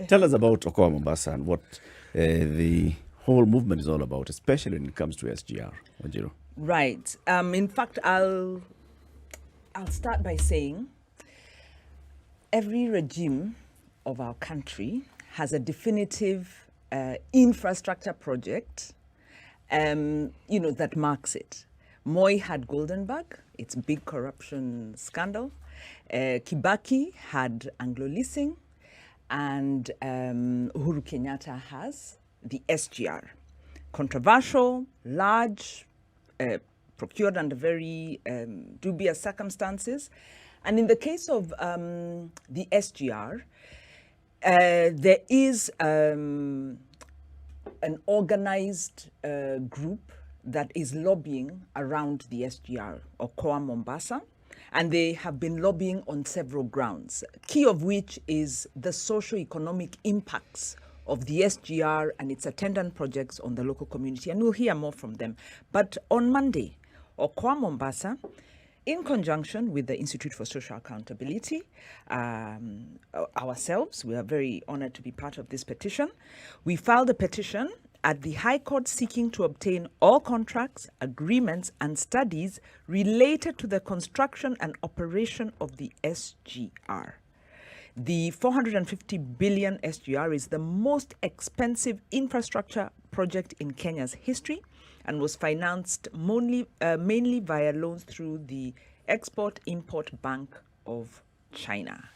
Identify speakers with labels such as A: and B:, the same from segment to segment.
A: Tell us about Okoa Mombasa and what the whole movement is all about, especially when it comes to SGR. Wanjiru.
B: Right. In fact, I'll start by saying every regime of our country has a definitive infrastructure project, that marks it. Moi had Goldenberg, its big corruption scandal. Kibaki had Anglo-leasing, and Uhuru Kenyatta has the SGR. Controversial, large, procured under very dubious circumstances. And in the case of the SGR, there is an organized group that is lobbying around the SGR, Okoa Mombasa, and they have been lobbying on several grounds, key of which is the socio-economic impacts of the SGR and its attendant projects on the local community, and we'll hear more from them. But on Monday, Okoa Mombasa, in conjunction with the Institute for Social Accountability, ourselves, we are very honored to be part of this petition. We filed a petition at the High Court seeking to obtain all contracts, agreements, and studies related to the construction and operation of the SGR. The 450 billion SGR is the most expensive infrastructure project in Kenya's history and was financed mainly via loans through the Export-Import Bank of China.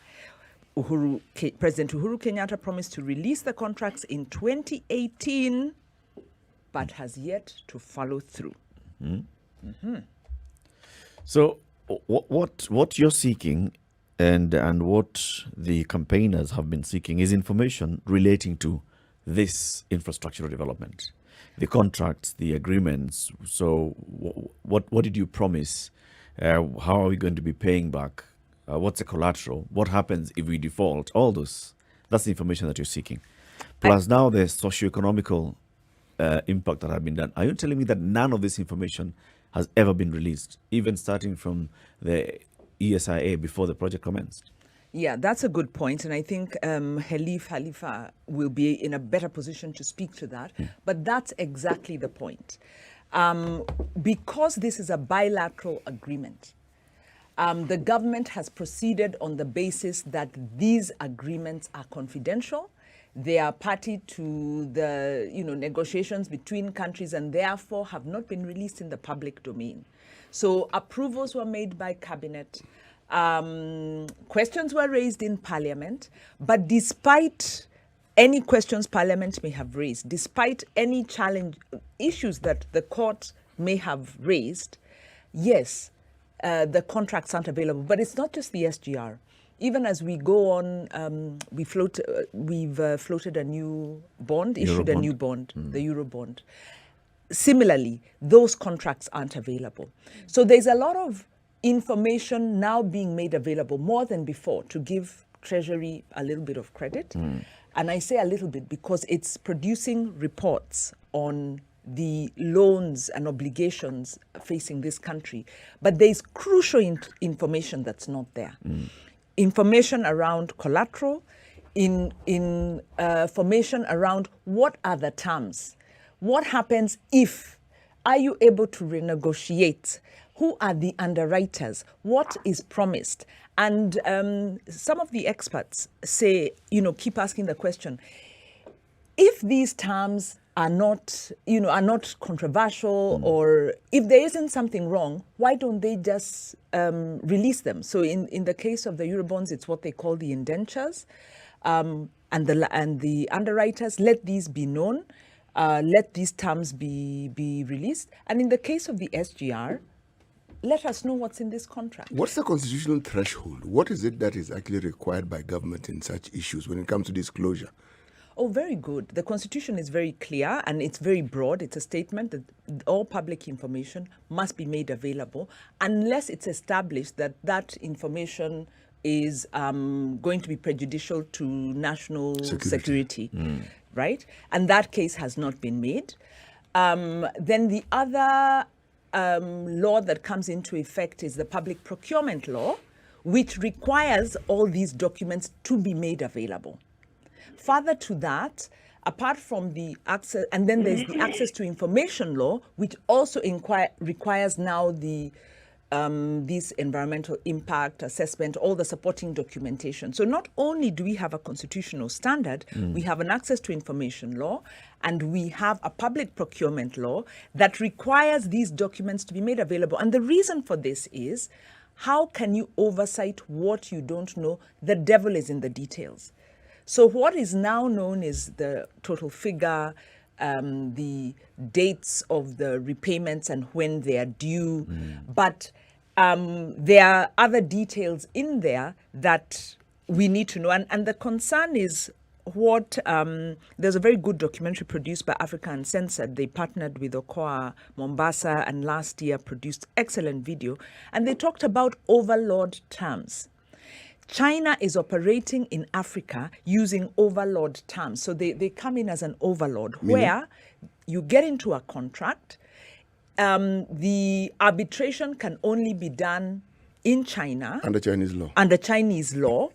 B: President Uhuru Kenyatta promised to release the contracts in 2018, but has yet to follow through.
A: Mm-hmm. Mm-hmm. So what you're seeking and what the campaigners have been seeking is information relating to this infrastructural development, the contracts, the agreements. So what did you promise? How are we going to be paying back? What's the collateral? What happens if we default? All those. That's the information that you're seeking. Plus now the socio-economical impact that have been done. Are you telling me that none of this information has ever been released, even starting from the ESIA before the project commenced?
B: Yeah, that's a good point. And I think Khelef Khalifa will be in a better position to speak to that. But that's exactly the point. Because this is a bilateral agreement, the government has proceeded on the basis that these agreements are confidential. They are party to the negotiations between countries and therefore have not been released in the public domain. So approvals were made by cabinet. Questions were raised in Parliament, but despite any questions Parliament may have raised, despite any challenge issues that the court may have raised, yes, the contracts aren't available. But it's not just the SGR. Even as we go on, we've floated a new bond, issued a new bond, the Euro bond. Similarly, those contracts aren't available. So there's a lot of information now being made available, more than before, to give Treasury a little bit of credit. And I say a little bit because it's producing reports on the loans and obligations facing this country. But there's crucial information that's not there. Information around collateral, information around what are the terms, what happens if, are you able to renegotiate, who are the underwriters, what is promised. And some of the experts say, keep asking the question, if these terms are not controversial, or if there isn't something wrong, why don't they just release them? So in the case of the Eurobonds, it's what they call the indentures, and the underwriters, let these be known, let these terms be released. And in the case of the SGR, let us know what's in this contract.
C: What's the constitutional threshold? What is it that is actually required by government in such issues when it comes to disclosure?
B: Oh, very good. The Constitution is very clear and it's very broad. It's a statement that all public information must be made available unless it's established that that information is going to be prejudicial to national security. Right? And that case has not been made. Then the other law that comes into effect is the public procurement law, which requires all these documents to be made available. Further to that, apart from the access, and then there's the access to information law, which also requires now this environmental impact assessment, all the supporting documentation. So not only do we have a constitutional standard, we have an access to information law, and we have a public procurement law that requires these documents to be made available. And the reason for this is, how can you oversight what you don't know? The devil is in the details. So what is now known is the total figure, the dates of the repayments and when they are due. But there are other details in there that we need to know. And the concern is what, there's a very good documentary produced by Africa Uncensored. They partnered with Okoa Mombasa and last year produced excellent video. And they talked about overlord terms. China is operating in Africa using overlord terms. So they come in as an overlord, where you get into a contract. The arbitration can only be done in China.
C: Under Chinese law.
B: Under Chinese law.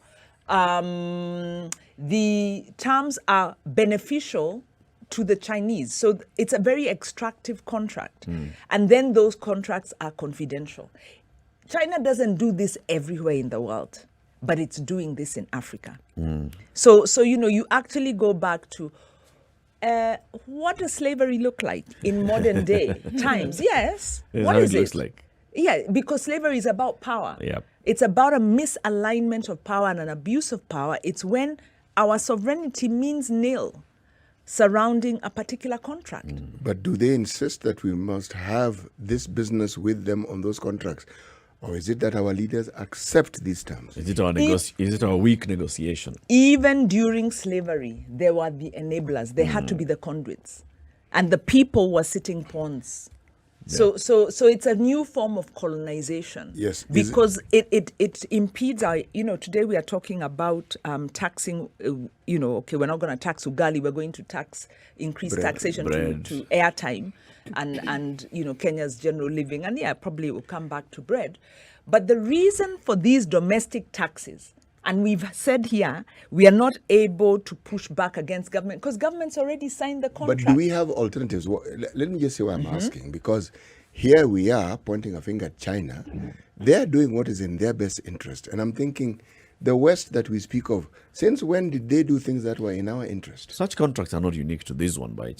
B: The terms are beneficial to the Chinese. So it's a very extractive contract. And then those contracts are confidential. China doesn't do this everywhere in the world, but it's doing this in Africa. So you actually go back to what does slavery look like in modern day times? Yes.
A: What is it? Looks like.
B: Yeah, because slavery is about power.
A: Yep.
B: It's about a misalignment of power and an abuse of power. It's when our sovereignty means nil surrounding a particular contract.
C: But do they insist that we must have this business with them on those contracts? Or is it that our leaders accept these terms?
A: Is it our weak negotiation?
B: Even during slavery, there were the enablers. They had to be the conduits. And the people were sitting pawns. So it's a new form of colonization.
C: Yes.
B: Because it impedes our, today we are talking about taxing, okay, we're not going to tax ugali, we're going to increase taxation to airtime and Kenya's general living. And probably we'll come back to bread. But the reason for these domestic taxes, and we've said here, we are not able to push back against government because government's already signed the contract.
C: But do we have alternatives? Let me just say why I'm asking, because here we are pointing a finger at China. They're doing what is in their best interest. And I'm thinking, the West that we speak of, since when did they do things that were in our interest?
A: Such contracts are not unique to these ones by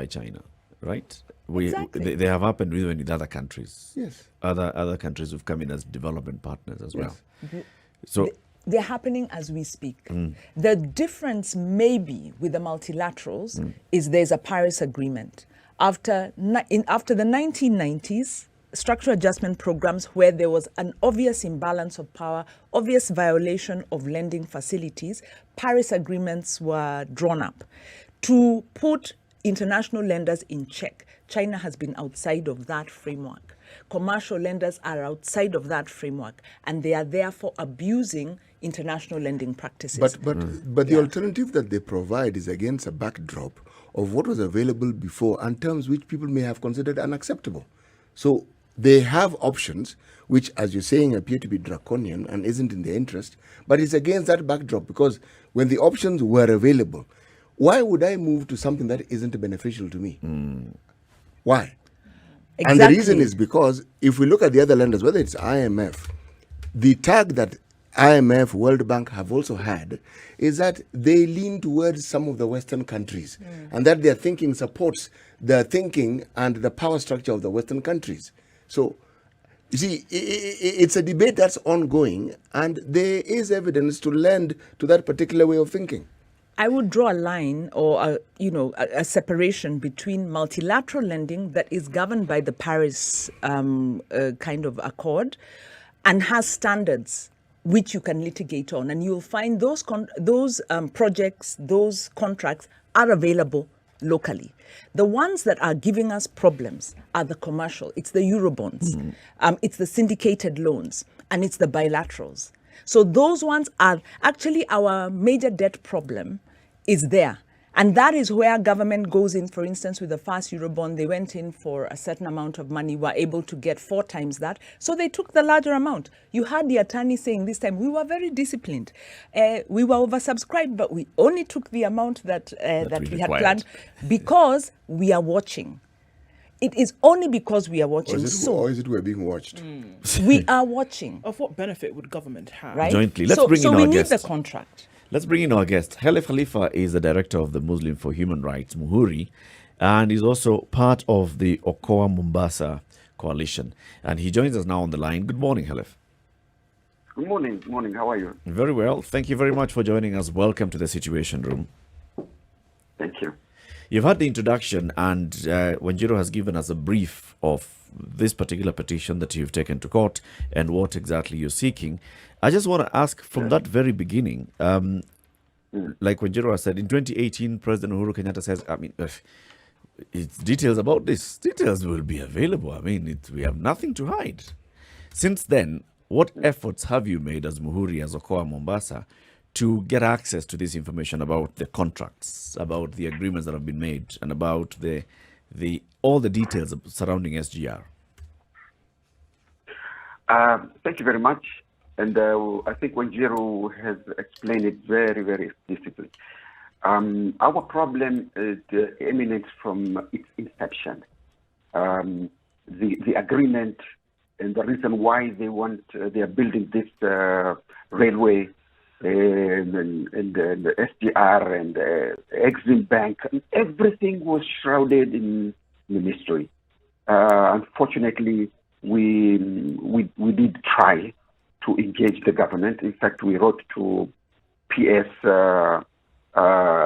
A: China, right?
B: Exactly.
A: They have happened even with other countries.
C: Yes.
A: Other countries who've come in as development partners as well.
B: Yes.
A: So
B: they're happening as we speak. The difference maybe with the multilaterals is there's a Paris Agreement. After the 1990s, structural adjustment programs where there was an obvious imbalance of power, obvious violation of lending facilities, Paris agreements were drawn up to put international lenders in check. China has been outside of that framework. Commercial lenders are outside of that framework, and they are therefore abusing international lending practices.
C: But the alternative that they provide is against a backdrop of what was available before and terms which people may have considered unacceptable. So they have options which, as you're saying, appear to be draconian and isn't in their interest, but it's against that backdrop, because when the options were available, why would I move to something that isn't beneficial to me? Why?
B: Exactly.
C: And the reason is because if we look at the other lenders, whether it's IMF, the tag that IMF, World Bank have also had is that they lean towards some of the Western countries, and that their thinking supports the thinking and the power structure of the Western countries. So, you see, it's a debate that's ongoing, and there is evidence to lend to that particular way of thinking.
B: I would draw a line or a separation between multilateral lending that is governed by the Paris kind of accord and has standards which you can litigate on, and you'll find those projects, those contracts are available locally. The ones that are giving us problems are the commercial. It's the Eurobonds, it's the syndicated loans, and it's the bilaterals. So those ones are actually our major debt problem is there. And that is where government goes in. For instance, with the first Eurobond, they went in for a certain amount of money, were able to get 4 times that. So they took the larger amount. You had the attorney saying this time, we were very disciplined. We were oversubscribed, but we only took the amount that we had planned because we are watching. It is only because we are watching.
C: Or is it we're being watched?
B: We are watching.
D: Of what benefit would government have?
B: Right?
A: Jointly. Let's bring in our
B: we need
A: guest.
B: the contract.
A: Let's bring in our guest. Khelef Khalifa is the director of the Muslim for Human Rights, Muhuri, and is also part of the Okoa Mombasa coalition. And he joins us now on the line. Good morning, Khelef.
E: Good morning. Morning. How are you?
A: Very well. Thank you very much for joining us. Welcome to the Situation Room.
E: Thank you.
A: You've had the introduction, and Wanjiru has given us a brief of this particular petition that you've taken to court and what exactly you're seeking. I just want to ask from that very beginning, like Wanjiru has said, in 2018, President Uhuru Kenyatta says, I mean, it's details about this. Details will be available. I mean, we have nothing to hide. Since then, what efforts have you made as Muhuri, as Okoa Mombasa, to get access to this information about the contracts, about the agreements that have been made, and about all the details surrounding SGR?
E: Thank you very much. And I think Wanjiru has explained it very, very explicitly. Our problem emanates from its inception. The agreement and the reason why they are building this railway and the SGR and Exim Bank, everything was shrouded in mystery. Unfortunately, we did try to engage the government. In fact, we wrote to PS,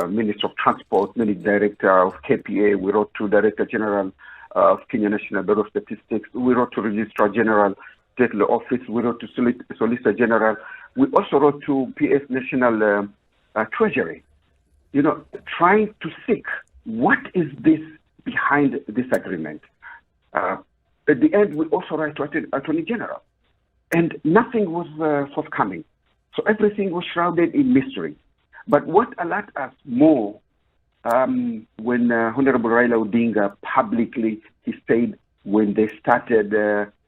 E: Minister of Transport, Managing Director of KPA. We wrote to Director General of Kenya National Bureau of Statistics. We wrote to Registrar General, State Law Office. We wrote to Solicitor General. We also wrote to PS National Treasury, trying to seek what is this behind this agreement. At the end, we also write to Attorney General. And nothing was forthcoming. So everything was shrouded in mystery. But what alerted us more when Honorable Raila Odinga publicly, he said when they started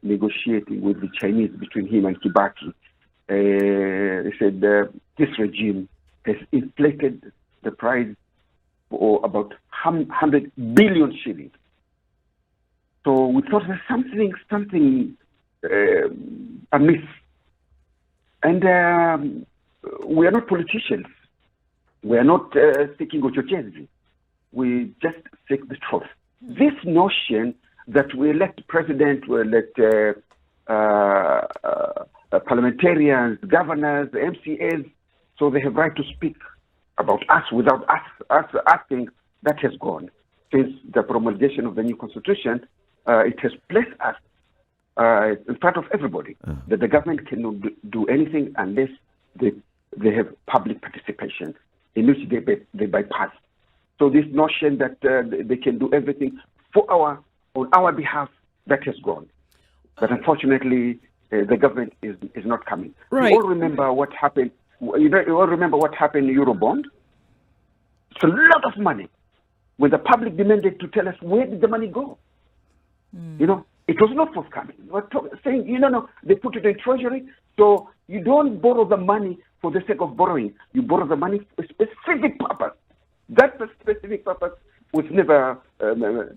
E: negotiating with the Chinese between him and Kibaki, he said this regime has inflated the price for about 100 billion shillings. So we thought there's something amiss. And we are not politicians. We are not seeking uchochezi. We just seek the truth. This notion that we elect president, we elect parliamentarians, governors, MCAs, so they have right to speak about us without us asking, that has gone. Since the promulgation of the new constitution, it has placed us in front of everybody, that the government cannot do anything unless they have public participation, in which they bypass. So this notion that they can do everything on our behalf, that has gone. But unfortunately, the government is not coming.
D: Right.
E: You all remember what happened. You all remember what happened in Eurobond. It's a lot of money. When the public demanded to tell us where did the money go, it was not forthcoming. We're saying, they put it in treasury. So you don't borrow the money for the sake of borrowing. You borrow the money for a specific purpose. That specific purpose was never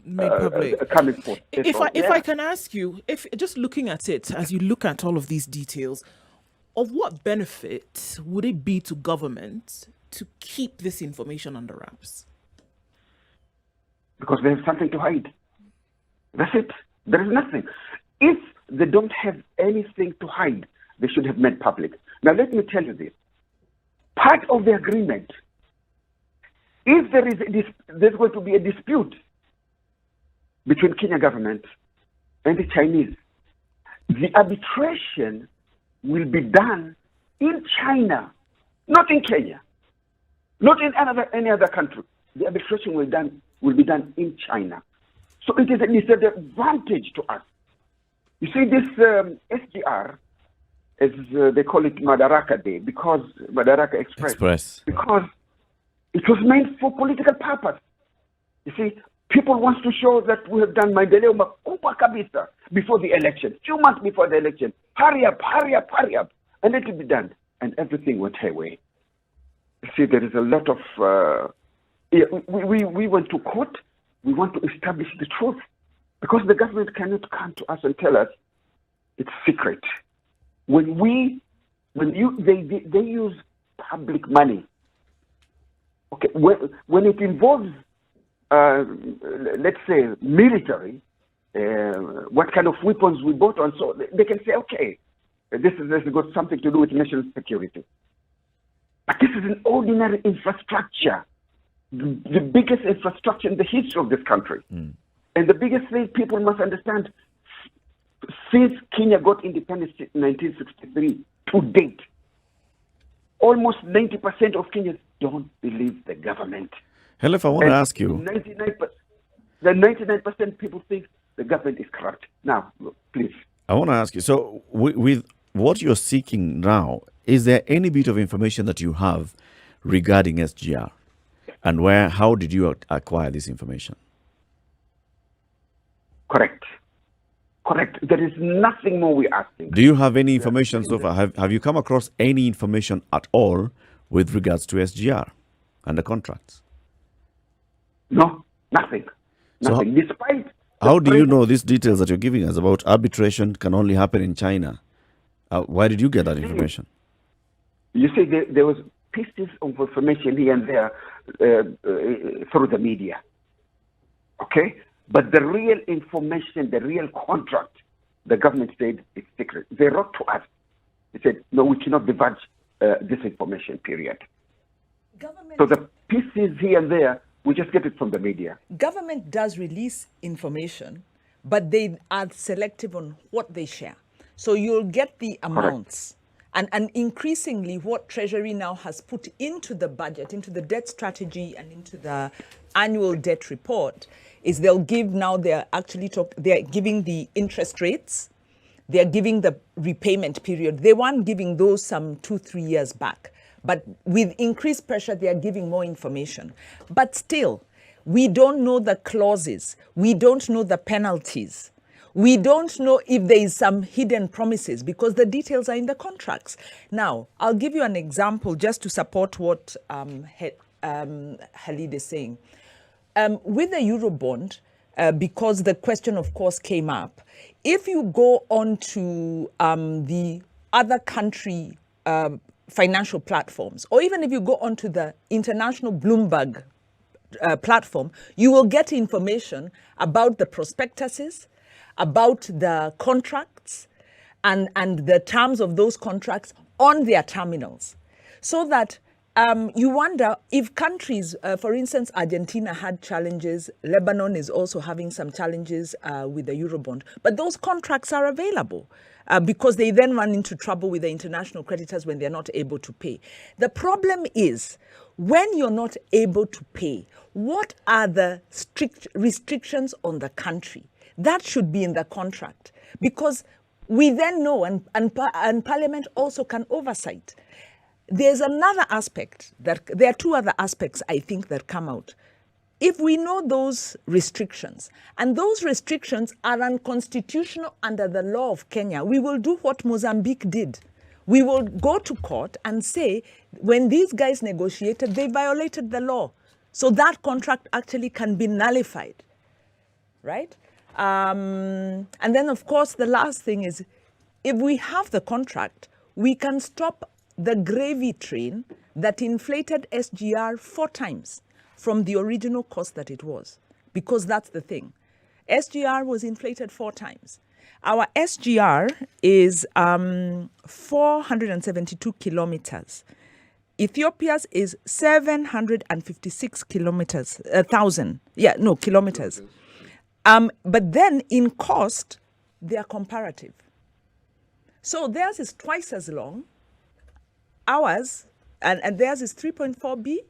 D: made public.
E: Coming forth.
D: If I can ask you, if just looking at it, as you look at all of these details, of what benefit would it be to government to keep this information under wraps?
E: Because they have something to hide. That's it. There is nothing. If they don't have anything to hide, they should have made public. Now, let me tell you this. Part of the agreement, if there's going to be a dispute between Kenya government and the Chinese, the arbitration will be done in China, not in Kenya, not in any other country. The arbitration will be done in China. So it is a disadvantage to us. You see, this SGR, as they call it Madaraka Day, because Madaraka Express. Because It was meant for political purpose. You see, people want to show that we have done maendeleo makubwa kabisa before the election, 2 months before the election. Hurry up, hurry up, hurry up, and let it be done. And everything went hayway. You see, there is a lot of, we went to court. We want to establish the truth because the government cannot come to us and tell us it's secret. They use public money. Okay, when it involves, let's say, military, what kind of weapons we bought on, so they can say, okay, this has got something to do with national security. But this is an ordinary infrastructure, the biggest infrastructure in the history of this country. And the biggest thing people must understand, since Kenya got independence in 1963 to date, almost 90% of Kenyans don't believe the government.
A: Khelef, I want to ask you.
E: 99% people think the government is corrupt. Now, look, please.
A: I want to ask you, so with what you're seeking now, is there any bit of information that you have regarding SGR? And how did you acquire this information?
E: Correct. There is nothing more we're asking.
A: Do you have any information so far? Have you come across any information at all with regards to SGR and the contracts?
E: No, nothing.
A: So
E: Despite
A: how do you know these details that you're giving us about arbitration can only happen in China? Why did you get that information?
E: You see, there was pieces of information here and there through the media. Okay? But the real information, the real contract, the government said it's secret. They wrote to us. They said, no, we cannot divulge this information, period. So the pieces here and there, we just get it from the media.
B: Government does release information, but they are selective on what they share. So you'll get the amounts. And increasingly what Treasury now has put into the budget, into the debt strategy and into the annual debt report is they'll give now, they're giving the interest rates, they're giving the repayment period. They weren't giving those some 2-3 years back. But with increased pressure, they are giving more information. But still, we don't know the clauses. We don't know the penalties. We don't know if there is some hidden promises because the details are in the contracts. Now, I'll give you an example just to support what Khalid is saying. With the Eurobond, because the question, of course, came up, if you go on to the other country financial platforms, or even if you go onto the international Bloomberg platform, you will get information about the prospectuses, about the contracts and the terms of those contracts on their terminals. So that you wonder if countries, for instance, Argentina had challenges, Lebanon is also having some challenges with the Eurobond, but those contracts are available because they then run into trouble with the international creditors when they're not able to pay. The problem is when you're not able to pay, what are the strict restrictions on the country? That should be in the contract because we then know and Parliament also can oversight. There's another aspect there are two other aspects I think that come out. If we know those restrictions and those restrictions are unconstitutional under the law of Kenya, we will do what Mozambique did. We will go to court and say when these guys negotiated, they violated the law. So that contract actually can be nullified, right? And then, of course, the last thing is, if we have the contract, we can stop the gravy train that inflated SGR 4 times from the original cost that it was, because that's the thing. SGR was inflated 4 times. Our SGR is 472 kilometers. Ethiopia's is 756 kilometers, kilometers. But then in cost, they are comparative. So theirs is twice as long, ours, and theirs is 3.4B.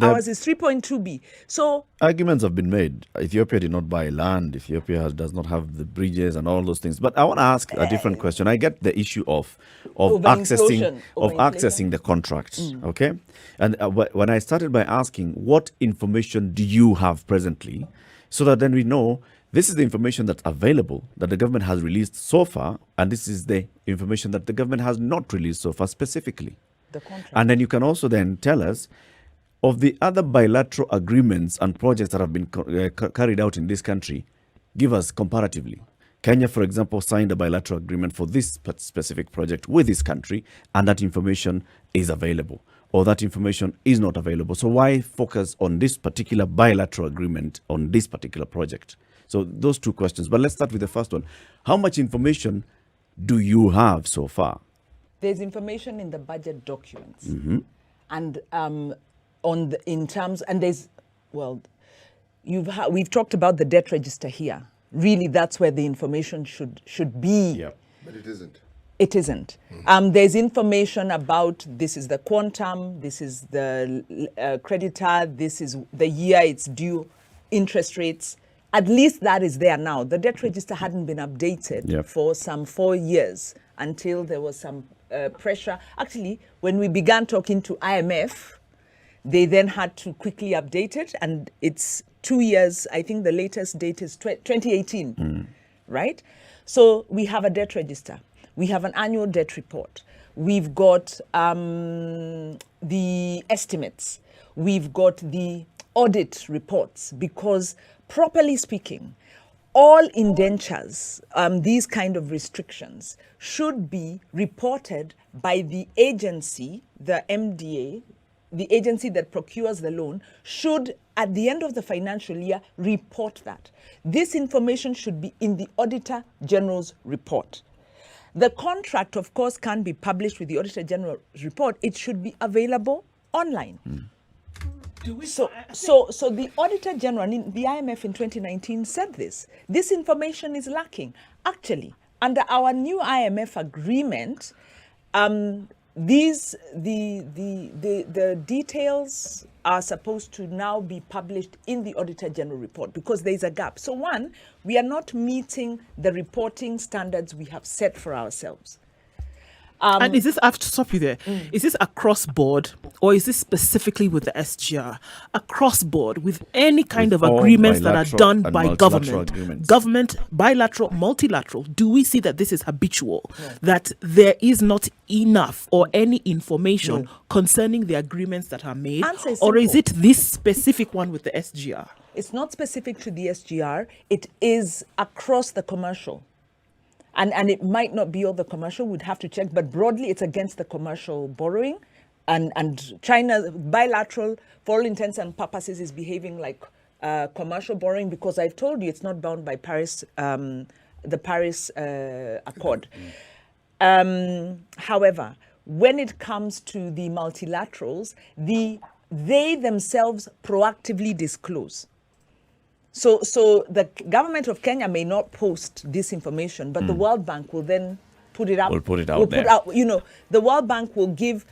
B: Ours is 3.2B. So
A: Arguments have been made. Ethiopia did not buy land. Ethiopia does not have the bridges and all those things. But I want to ask a different question. I get the issue of
B: Overinflation.
A: accessing the contract. Okay, and when I started by asking, what information do you have presently, so that then we know this is the information that's available that the government has released so far, and this is the information that the government has not released so far specifically.
B: the contract.
A: And then you can also then tell us of the other bilateral agreements and projects that have been carried out in this country. Give us comparatively. Kenya, for example, signed a bilateral agreement for this specific project with this country, and that information is available, or that information is not available. So why focus on this particular bilateral agreement on this particular project? So those two questions. But let's start with the first one. How much information do you have so far?
B: There's information in the budget documents, and we've talked about the debt register here. Really, that's where the information should be.
A: Yeah.
C: But it isn't.
B: It isn't. There's information about this is the quantum, this is the creditor, this is the year it's due, interest rates. At least that is there now. The debt register hadn't been updated for some 4 years until there was some pressure. Actually, when we began talking to IMF, they then had to quickly update it, and it's 2 years. I think the latest date is 2018, right? So we have a debt register. We have an annual debt report. We've got the estimates. We've got the audit reports, because properly speaking, all indentures, these kind of restrictions, should be reported by the agency, the MDA, the agency that procures the loan, should, at the end of the financial year, report that. This information should be in the Auditor General's report. The contract, of course, can't be published with the Auditor General's report. It should be available online. So the Auditor General, the IMF in 2019 said this. This information is lacking. Actually, under our new IMF agreement, the details are supposed to now be published in the Auditor General report, because there is a gap. So one, we are not meeting the reporting standards we have set for ourselves.
D: And is this, I have to stop you there. Is this across board, or is this specifically with the SGR? Across board, with any kind
A: With
D: of
A: all
D: agreements that are
A: bilateral
D: done
A: and
D: by
A: multilateral
D: government.
A: agreements.
D: Government, bilateral, multilateral. Do we see that this is habitual? That there is not enough or any information concerning the agreements that are made?
B: Answer is
D: Or is it
B: simple.
D: this specific one with the SGR?
B: It's not specific to the SGR. It is across the commercial. And it might not be all the commercial, we'd have to check, but broadly it's against the commercial borrowing. And China, bilateral, for all intents and purposes, is behaving like commercial borrowing, because I've told you it's not bound by Paris, the Paris Accord. However, when it comes to the multilaterals, they themselves proactively disclose. So the government of Kenya may not post this information, but the World Bank will then put it up.
A: Will put it out there.
B: The World Bank will give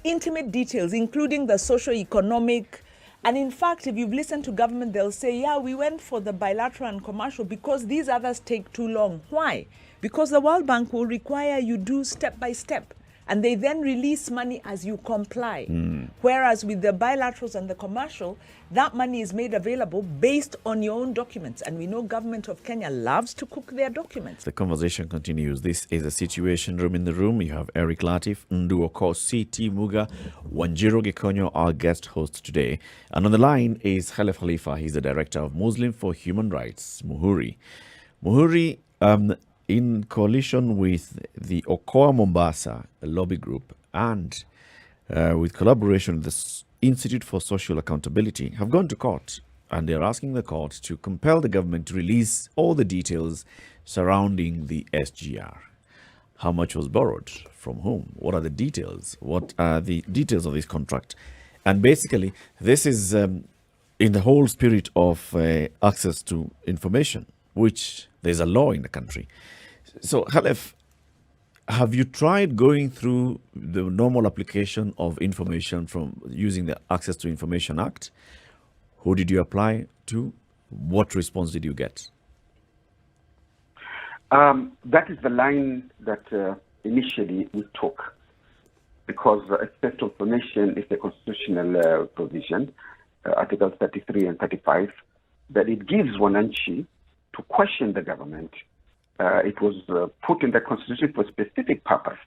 B: intimate details, including the socio-economic. And in fact, if you've listened to government, they'll say, yeah, we went for the bilateral and commercial because these others take too long. Why? Because the World Bank will require you do step by step. And they then release money as you comply. Whereas with the bilaterals and the commercial, that money is made available based on your own documents. And we know government of Kenya loves to cook their documents.
A: The conversation continues. This is a Situation Room. In the room, you have Eric Latif, Ndu Okoa, CT Muga, Wanjiru Gikonyo, our guest host today. And on the line is Khelef Khalifa. He's the director of Muslim for Human Rights, Muhuri. Muhuri, in coalition with the Okoa Mombasa lobby group and with collaboration with the Institute for Social Accountability, have gone to court, and they're asking the court to compel the government to release all the details surrounding the SGR. How much was borrowed? From whom? What are the details? What are the details of this contract? And basically, this is in the whole spirit of access to information, which there's a law in the country. So, Khelef, Have you tried going through the normal application of information from using the Access to Information Act? Who did you apply to? What response did you get?
E: That is the line that initially we took, because access to information is a constitutional provision, Articles 33 and 35, that it gives Wananchi to question the government. It was put in the constitution for a specific purpose.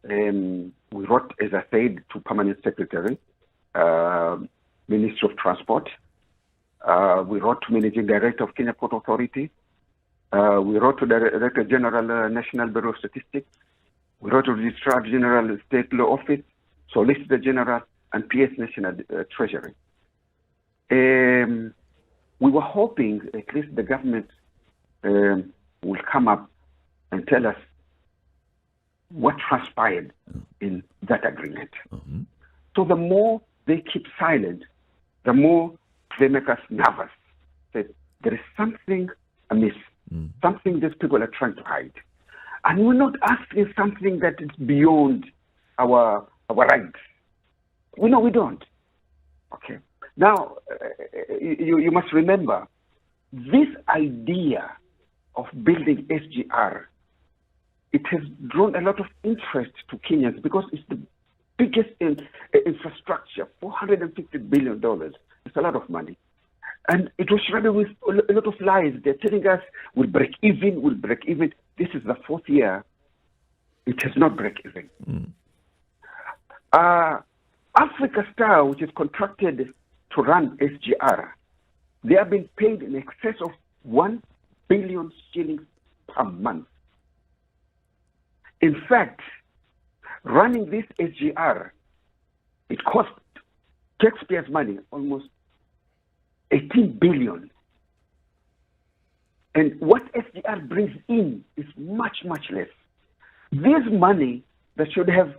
E: We wrote, as I said, to Permanent Secretary, Ministry of Transport. We wrote to Managing Director of Kenya Port Authority. We wrote to the Director General, National Bureau of Statistics. We wrote to Registrar General, State Law Office, Solicitor General, and PS National Treasury. We were hoping at least the government will come up and tell us what transpired in that agreement.
A: Mm-hmm.
E: So the more they keep silent, the more they make us nervous. That there is something amiss, something these people are trying to hide. And we're not asking something that is beyond our rights. We know we don't. Okay. Now, you must remember, this idea of building SGR, it has drawn a lot of interest to Kenyans because it's the biggest infrastructure, $450 billion. It's a lot of money. And it was surrounded with a lot of lies. They're telling us we'll break even. This is the fourth year. It has not break even. Africa Star, which is contracted to run SGR, they are being paid in excess of 1 billion shillings per month. In fact, running this SGR, it cost taxpayers' money almost 18 billion. And what SGR brings in is much, much less. This money that should have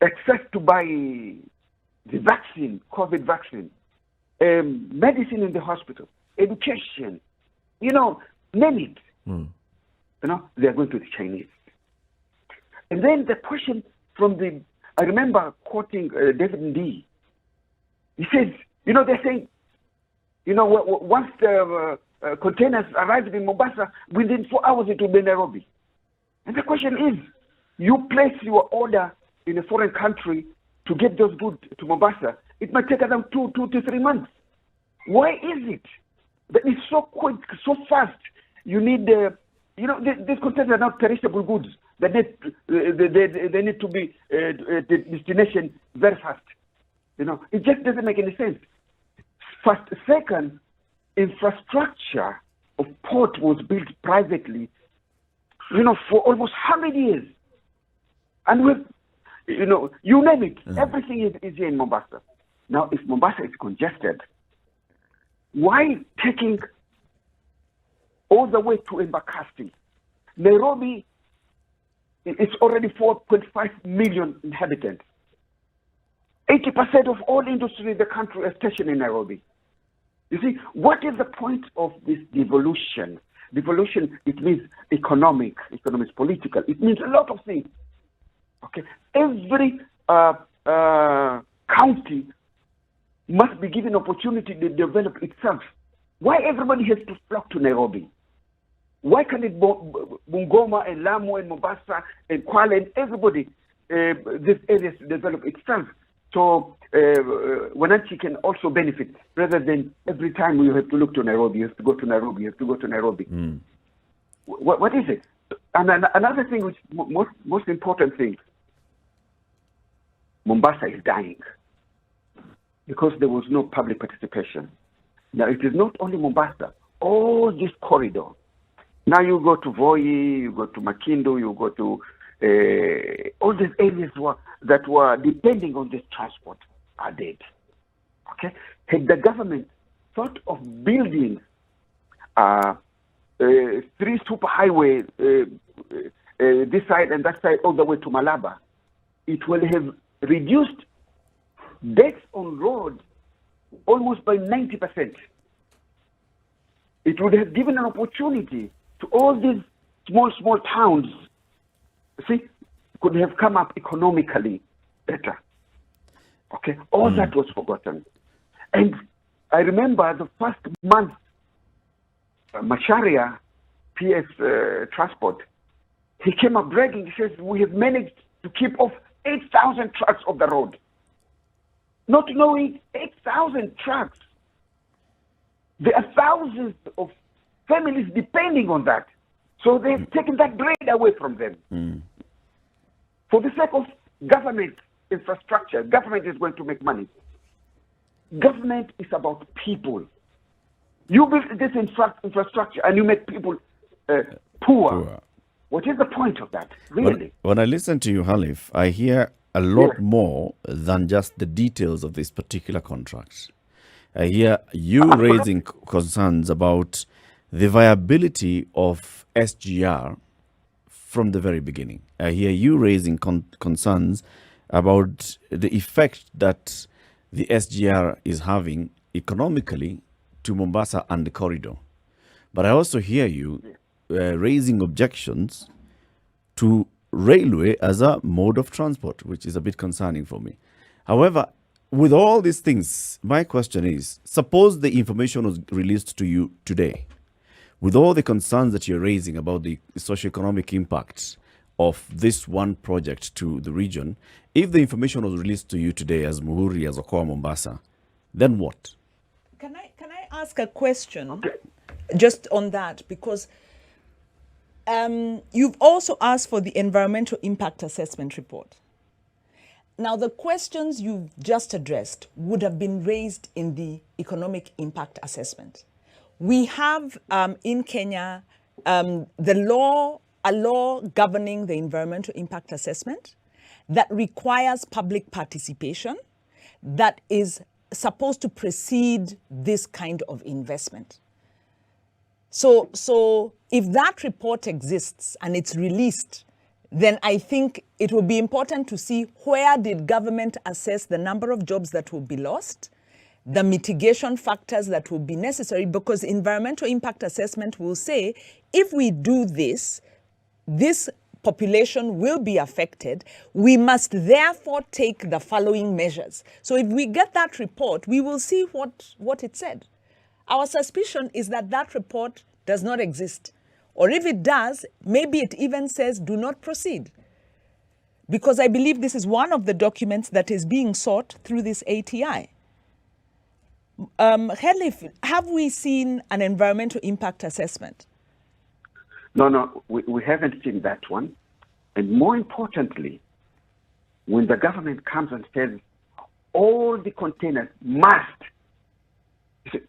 E: access to buy the vaccine, COVID vaccine, medicine in the hospital, education, name it. They are going to the Chinese. And then the question from I remember quoting David Ndii. He says, they're saying, once the containers arrived in Mombasa, within 4 hours it will be Nairobi. And the question is, you place your order in a foreign country to get those goods to Mombasa, it might take around 2 to 3 months. Why is it that it's so quick, so fast? You need, these containers are not perishable goods. They need to be at the destination very fast. It just doesn't make any sense. First, second, infrastructure of port was built privately, for almost how many years? And with, you name it, everything is here in Mombasa. Now, if Mombasa is congested, why taking all the way to Embakasi? Nairobi, it's already 4.5 million inhabitants. 80% of all industry in the country are stationed in Nairobi. You see, what is the point of this devolution? Devolution, it means economic is political. It means a lot of things. Okay, every county must be given opportunity to develop itself. Why everybody has to flock to Nairobi? Why can't it Bungoma and Lamu and Mombasa and Kwale and everybody, these areas develop itself? So Wananchi can also benefit, rather than every time you have to look to Nairobi, you have to go to Nairobi, you have to go to Nairobi. What is it? And another thing, which most important thing, Mombasa is dying because there was no public participation. Now it is not only Mombasa, all this corridor. Now you go to Voi, you go to Makindo, you go to all these areas that were depending on this transport are dead. Okay, had the government thought of building 3 super highways, this side and that side, all the way to Malaba, it will have reduced deaths on road almost by 90%. It would have given an opportunity to all these small towns could have come up economically better. Okay, all that was forgotten. And I remember the first month, Macharia, PS Transport, he came up bragging. He says, we have managed to keep off 8,000 trucks off the road. Not knowing 8,000 trucks. There are thousands of families depending on that. So they've taken that bread away from them. For the sake of government infrastructure, government is going to make money. Government is about people. You build this infrastructure and you make people poor. What is the point of that, really?
A: When I listen to you, Khelef, I hear a lot more than just the details of this particular contract. I hear you raising concerns about the viability of SGR from the very beginning. I hear you raising concerns about the effect that the SGR is having economically to Mombasa and the corridor. But I also hear you raising objections to railway as a mode of transport, which is a bit concerning for me. However, with all these things, my question is, suppose the information was released to you today, with all the concerns that you're raising about the socioeconomic impacts of this one project to the region, if the information was released to you today as Muhuri, as Okoa Mombasa, then what?
B: Can I ask a question just on that? Because you've also asked for the environmental impact assessment report. Now, the questions you've just addressed would have been raised in the economic impact assessment. We have in Kenya a law governing the environmental impact assessment that requires public participation that is supposed to precede this kind of investment. So if that report exists and it's released, then I think it will be important to see where did government assess the number of jobs that will be lost, the mitigation factors that will be necessary, because environmental impact assessment will say, if we do this, this population will be affected. We must therefore take the following measures. So if we get that report, we will see what it said. Our suspicion is that that report does not exist. Or if it does, maybe it even says, do not proceed. Because I believe this is one of the documents that is being sought through this ATI. Khelef, have we seen an environmental impact assessment?
E: No, we haven't seen that one. And more importantly, when the government comes and says, all the containers must,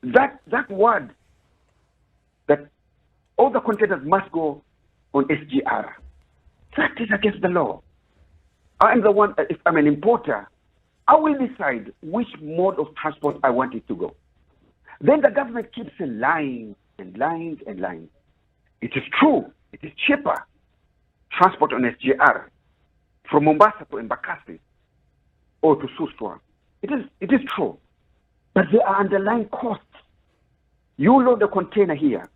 E: that word, that all the containers must go on SGR, that is against the law. I'm the one, if I'm an importer, I will decide which mode of transport I want it to go. Then the government keeps lying and lying and lying. It is true, it is cheaper transport on SGR from Mombasa to Embakasi or to Suswa. It is true. But there are underlying costs. You load a container here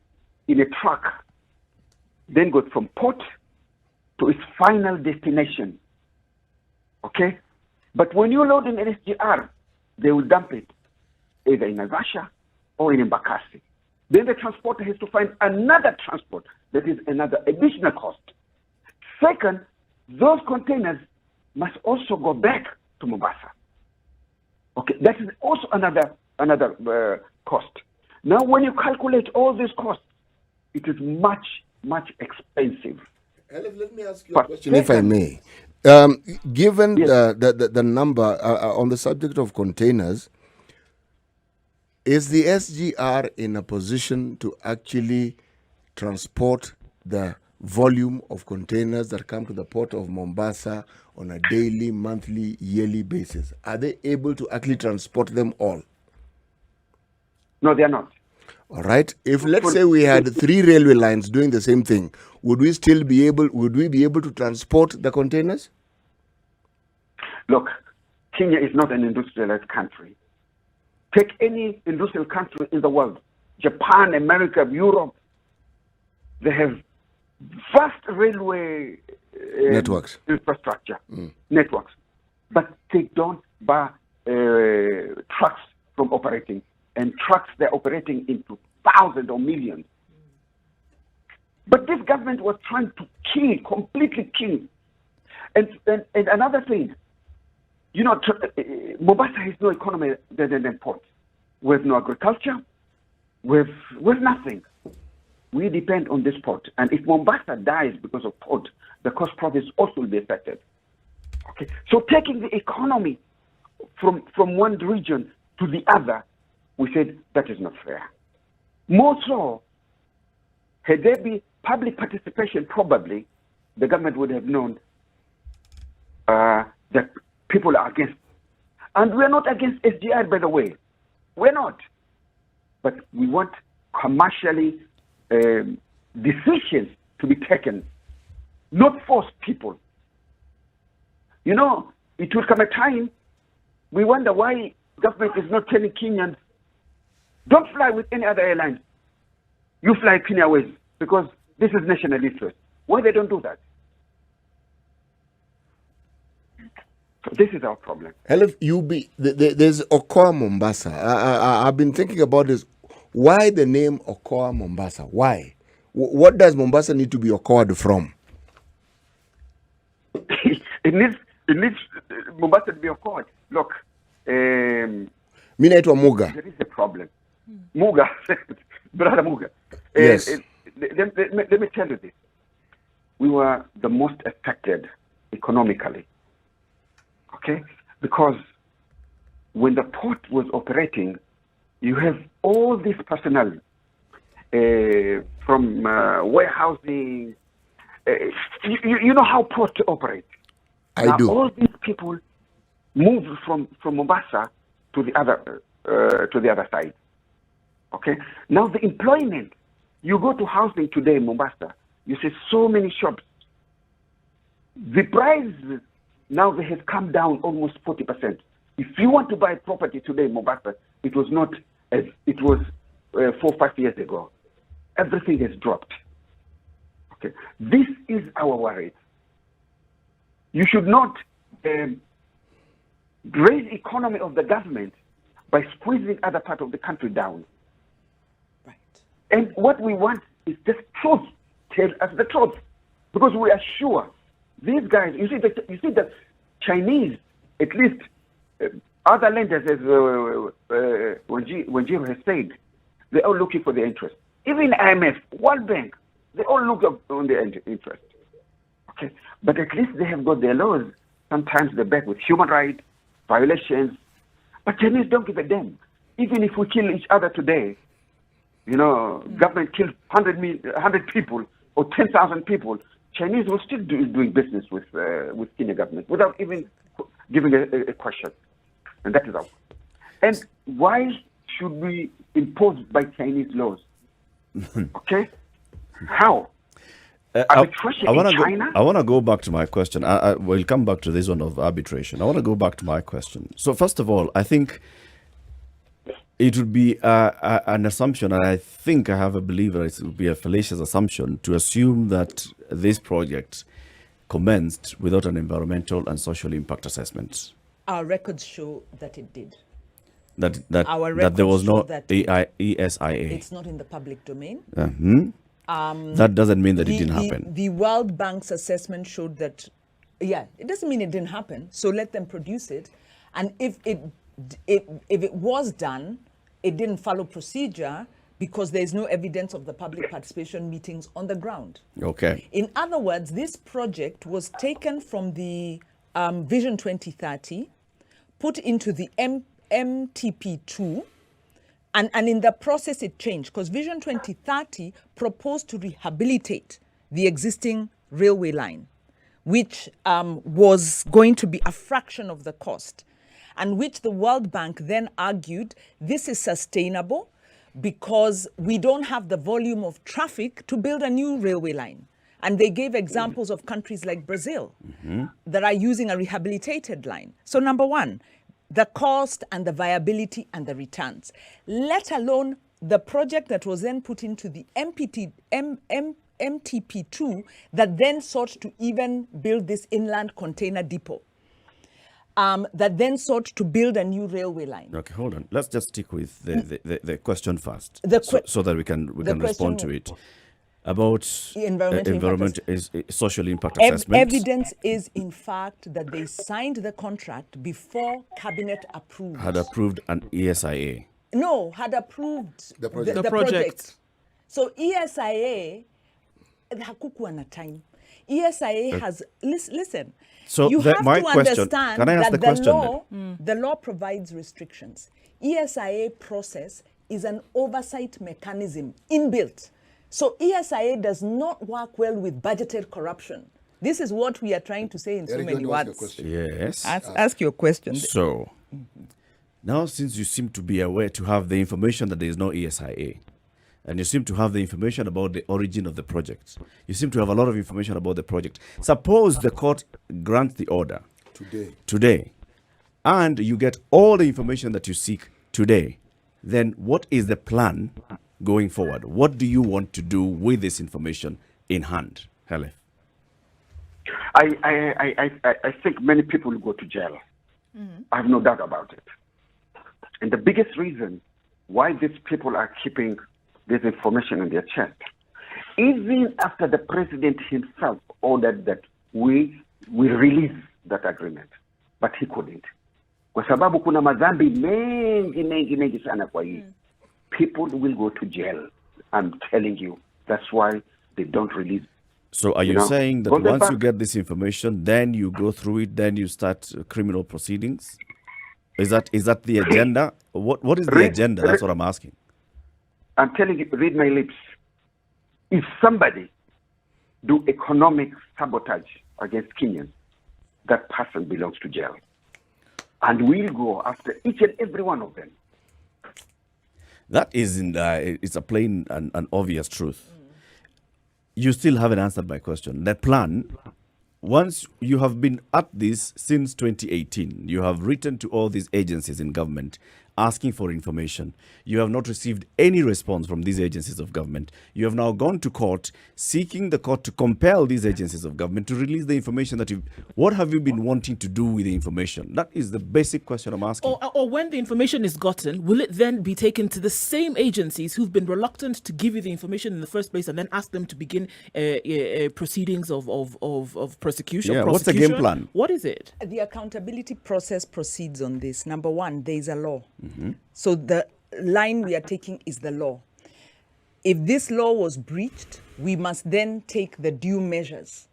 E: in a truck, then goes from port to its final destination. Okay? But when you load in an SGR, they will dump it either in Naivasha or in Embakasi. Then the transporter has to find another transport that is another additional cost. Second, those containers must also go back to Mombasa. Okay, that is also another cost. Now, when you calculate all these costs, it is much, much expensive.
C: Khelef, let me ask you a question, if I may. Given the number on the subject of containers, is the SGR in a position to actually transport the volume of containers that come to the port of Mombasa on a daily, monthly, yearly basis? Are they able to actually transport them all?
E: No, they are not.
C: All right. If let's say we had 3 railway lines doing the same thing, would we be able to transport the containers?
E: Look, Kenya is not an industrialized country. Take any industrial country in the world, Japan, America, Europe, they have vast railway
C: Networks.
E: infrastructure, networks, but they don't buy trucks from operating, and trucks they're operating into thousands or millions. But this government was trying to completely kill. And another thing, you know, Mombasa has no economy other than port. We have no agriculture. We have nothing. We depend on this port. And if Mombasa dies because of port, the Coast Province also will be affected. Okay. So taking the economy from one region to the other, we said that is not fair. More so, had there been public participation, probably the government would have known that people are against. And we're not against SGR, by the way. We're not. But we want commercially decisions to be taken, not force people. You know, it will come a time we wonder why government is not telling Kenyans, don't fly with any other airlines. You fly Kenya Airways because this is national interest. Why they don't do that? So this is our problem.
C: Khelef, there's Okoa Mombasa. I've been thinking about this. Why the name Okoa Mombasa? Why? What does Mombasa need to be Okoa'd from?
E: it needs Mombasa to be Okoa'd. Look,
C: Mi naitwa Muga.
E: there is a problem. Muga, brother Muga.
C: Yes.
E: Let me tell you this. We were the most affected economically. Okay? Because when the port was operating, you have all this personnel from warehousing. You know how ports operate.
C: I do.
E: All these people moved from Mombasa to the other side. Okay? Now the employment, you go to housing today in Mombasa, you see so many shops. The price now they have come down almost 40%. If you want to buy property today in Mombasa, it was not as it was 4 or 5 years ago. Everything has dropped. Okay, this is our worry. You should not raise economy of the government by squeezing other part of the country down.
B: Right.
E: And what we want is just truth. Tell us the truth, because we are sure these guys. You see the Chinese, at least other lenders, as Wanjiru has said, they're all looking for the interest. Even IMF, World Bank, they all look up on the interest. Okay, but at least they have got their laws. Sometimes they're back with human rights violations, but Chinese don't give a damn. Even if we kill each other today, you know, government kills 100 people or 10,000 people, Chinese will still doing business with Kenya government without even giving a question, and that is our. And why should we impose by Chinese laws? Okay, how? Arbitration in China?
A: I want to go back to my question. I will come back to this one of arbitration. I want to go back to my question. So first of all, I think it would be an assumption, and I think I have a belief that it would be a fallacious assumption to assume that this project commenced without an environmental and social impact assessment.
B: Our records show that it did.
A: That
B: Our
A: there was no
B: records show that
A: ESIA.
B: It's not in the public domain.
A: That doesn't mean that it didn't happen.
B: The World Bank's assessment showed that, yeah, it doesn't mean it didn't happen. So let them produce it. And if it was done, it didn't follow procedure because there's no evidence of the public participation meetings on the ground.
A: Okay.
B: In other words, this project was taken from the Vision 2030, put into the MTP2, and in the process it changed because Vision 2030 proposed to rehabilitate the existing railway line, which was going to be a fraction of the cost, and which the World Bank then argued this is sustainable because we don't have the volume of traffic to build a new railway line. And they gave examples of countries like Brazil that are using a rehabilitated line. So number one, the cost and the viability and the returns, let alone the project that was then put into the MTP2 that then sought to even build this inland container depot, that then sought to build a new railway line.
A: Okay, hold on. Let's just stick with the question first,
B: The
A: so that we can respond to it. About
B: Environmental
A: social impact assessment.
B: Evidence is, in fact, that they signed the contract before cabinet approved.
A: Had approved an ESIA.
B: No, had approved
C: The project.
D: The project.
B: So ESIA, hakukuwa na time. ESIA has, listen,
A: So
B: you have
A: my
B: to
A: question,
B: understand
A: can I ask
B: that
A: the question
B: the law provides restrictions. ESIA process is an oversight mechanism inbuilt. So ESIA does not work well with budgeted corruption. This is what we are trying to say in so
C: Eric,
B: many
C: you want to ask
B: words.
C: your question?
A: Yes.
B: Ask your question.
A: So, now since you seem to be aware to have the information that there is no ESIA, and you seem to have the information about the origin of the project, you seem to have a lot of information about the project. Suppose the court grants the order today, and you get all the information that you seek today, then what is the plan going forward? What do you want to do with this information in hand, Khelef?
E: I think many people will go to jail. I have no doubt about it. And the biggest reason why these people are keeping this information in their chest, even after the president himself ordered that we release that agreement, but he couldn't. Kwa sababu kuna madhambi mengi sana kwa hii. People will go to jail. I'm telling you. That's why they don't release.
A: So are you saying that once you get this information, then you go through it, then you start criminal proceedings? Is that the agenda? What is the agenda? That's what I'm asking.
E: I'm telling you, read my lips. If somebody do economic sabotage against Kenyans, that person belongs to jail. And we'll go after each and every one of them.
A: That isn't, it's a plain and obvious truth. You still haven't answered my question. The plan, once you have been at this since 2018, you have written to all these agencies in government asking for information. You have not received any response from these agencies of government. You have now gone to court, seeking the court to compel these agencies of government to release the information that you... What have you been wanting to do with the information? That is the basic question I'm asking.
D: Or when the information is gotten, will it then be taken to the same agencies who've been reluctant to give you the information in the first place and then ask them to begin proceedings of prosecution?
A: Yeah, what's the game plan?
D: What is it?
B: The accountability process proceeds on this. Number one, there is a law. So the line we are taking is the law. If this law was breached, we must then take the due measures.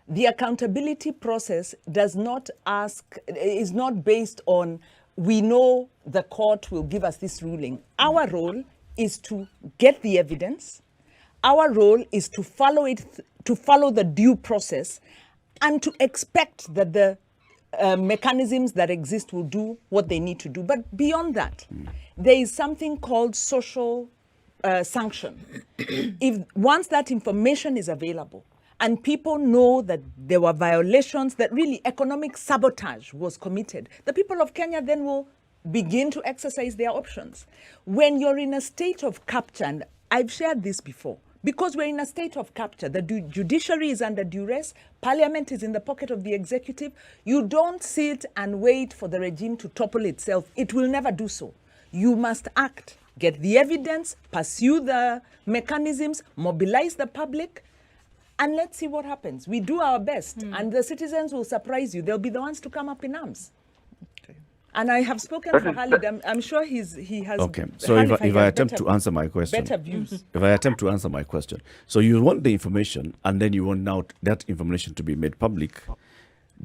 B: The accountability process is not based on, we know the court will give us this ruling. Our role is to get the evidence. Our role is to follow the due process and to expect that the mechanisms that exist will do what they need to do. But beyond that, there is something called social sanction. If once that information is available and people know that there were violations, that really economic sabotage was committed, the people of Kenya then will begin to exercise their options. When you're in a state of capture, and I've shared this before, because we're in a state of capture, the judiciary is under duress, parliament is in the pocket of the executive, you don't sit and wait for the regime to topple itself. It will never do so. You must act, get the evidence, pursue the mechanisms, mobilize the public, and let's see what happens. We do our best, and the citizens will surprise you. They'll be the ones to come up in arms. And I have spoken for Khalid. I'm sure he has.
A: Okay, so if I attempt to answer my question,
B: better views.
A: If I attempt to answer my question, so you want the information, and then you want now that information to be made public.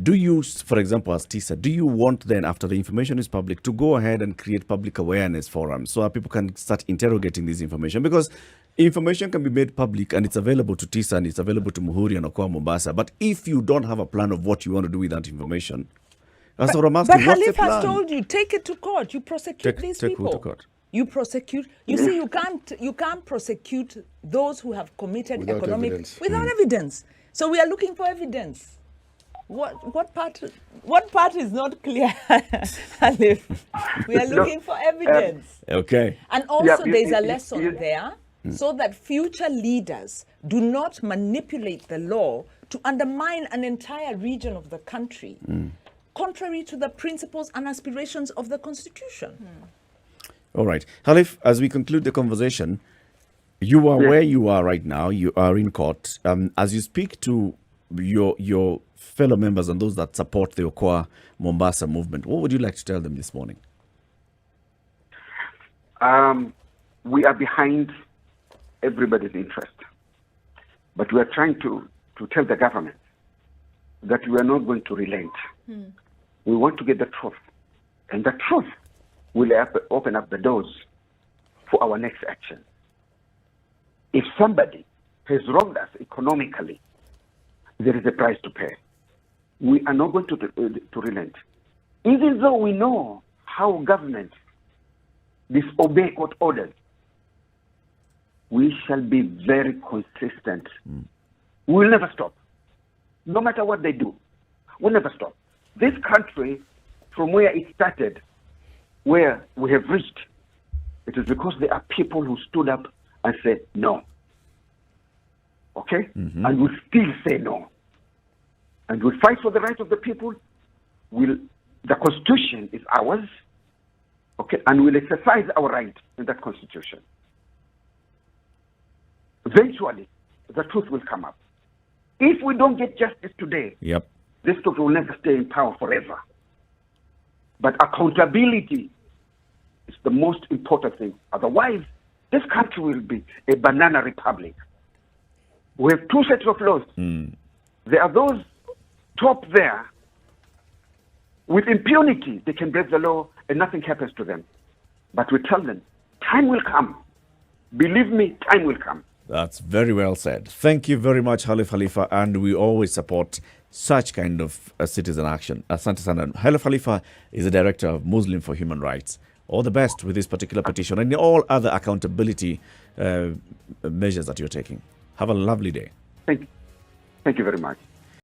A: Do you, for example, as TISA, do you want then, after the information is public, to go ahead and create public awareness forums so that people can start interrogating this information? Because information can be made public and it's available to TISA and it's available to Muhuri and Okoa Mombasa. But if you don't have a plan of what you want to do with that information, that's what I'm asking.
B: But Khalif has told you, take it to court. You prosecute these
A: take
B: people.
A: who to court?
B: You prosecute. You see, you can't prosecute those who have committed
C: Without
B: economic
C: evidence.
B: without evidence. So we are looking for evidence. What part is not clear, Khalif? We are looking for evidence.
A: Okay.
B: And also,
E: Yeah,
B: there's a lesson there. so that future leaders do not manipulate the law to undermine an entire region of the country, contrary to the principles and aspirations of the Constitution.
A: All right. Khelef, as we conclude the conversation, you are where you are right now. You are in court. As you speak to your fellow members and those that support the Okoa Mombasa movement, what would you like to tell them this morning?
E: We are behind everybody's interest, but we are trying to tell the government that we are not going to relent. We want to get the truth, and the truth will open up the doors for our next action. If somebody has wronged us economically, there is a price to pay. We are not going to relent. Even though we know how government disobey court orders, we shall be very consistent. We will never stop. No matter what they do, we'll never stop. This country, from where it started, where we have reached, it is because there are people who stood up and said no. Okay? And we'll still say no. And we'll fight for the rights of the people. The Constitution is ours. Okay? And we'll exercise our right in that Constitution. Eventually, the truth will come up. If we don't get justice today, this people will never stay in power forever. But accountability is the most important thing. Otherwise, this country will be a banana republic. We have two sets of laws. There are those top there with impunity. They can break the law and nothing happens to them. But we tell them, time will come. Believe me, time will come.
A: That's very well said. Thank you very much, Khelef Khalifa, and we always support such kind of citizen action. Asante sana. Khelef Khalifa is the director of Muslim for Human Rights. All the best with this particular petition and all other accountability measures that you're taking. Have a lovely day.
E: Thank you very much.